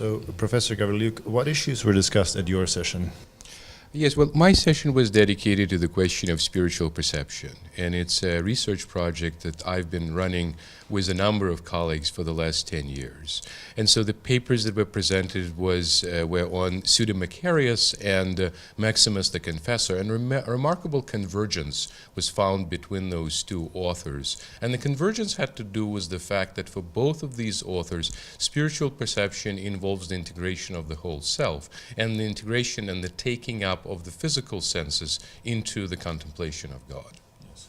So, Professor Gavrilyuk, what issues were discussed at your session? Yes, well, my session was dedicated to the question of spiritual perception, and it's a research project that I've been running with a number of colleagues for the last 10 years. And so the papers that were presented were on Pseudo Macarius and Maximus the Confessor, and remarkable convergence was found between those two authors. And the convergence had to do with the fact that for both of these authors, spiritual perception involves the integration of the whole self, and the integration and the taking up of the physical senses into the contemplation of God. Yes.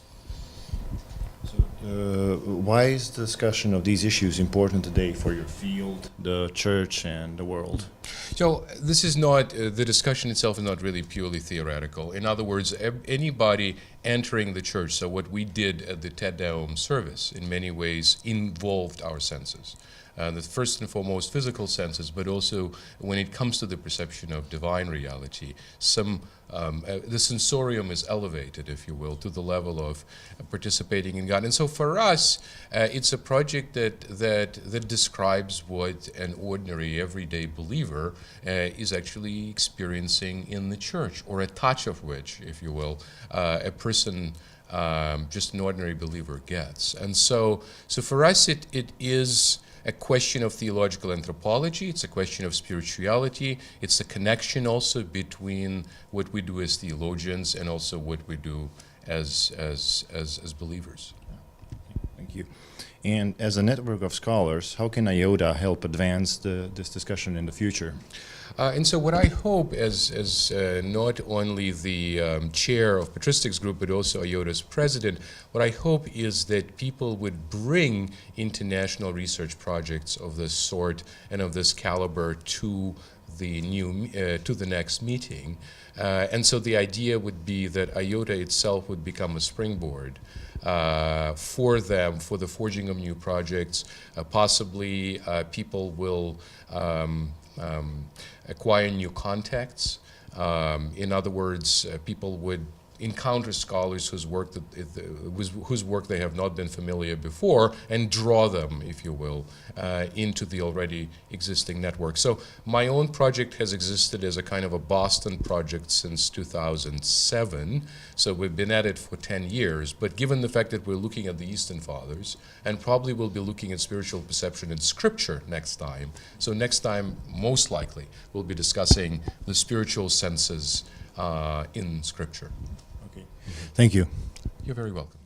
So, why is the discussion of these issues important today for your field, the church, and the world? So this is not, the discussion itself is not really purely theoretical. In other words, anybody entering the church, so what we did at the Te Deum service in many ways involved our senses. The first and foremost physical senses, but also when it comes to the perception of divine reality, the sensorium is elevated, if you will, to the level of participating in God. And so for us, it's a project that describes what an ordinary, everyday believer is actually experiencing in the church, or a touch of which, if you will, a person, just an ordinary believer gets. And so for us, it is a question of theological anthropology, it's a question of spirituality, it's a connection also between what we do as theologians and also what we do as believers. Thank you. And as a network of scholars, how can IOTA help advance this discussion in the future? And so what I hope as not only the chair of Patristics Group, but also IOTA's president, what I hope is that people would bring international research projects of this sort and of this caliber to the next meeting. And so the idea would be that IOTA itself would become a springboard for them, for the forging of new projects. Possibly people will acquire new contacts. In other words, people would encounter scholars whose work they have not been familiar before, and draw them, if you will, into the already existing network. So my own project has existed as a kind of a Boston project since 2007. So we've been at it for 10 years. But given the fact that we're looking at the Eastern Fathers, and probably we'll be looking at spiritual perception in Scripture next time. So next time, most likely, we'll be discussing the spiritual senses in Scripture. Okay. Thank you. You're very welcome.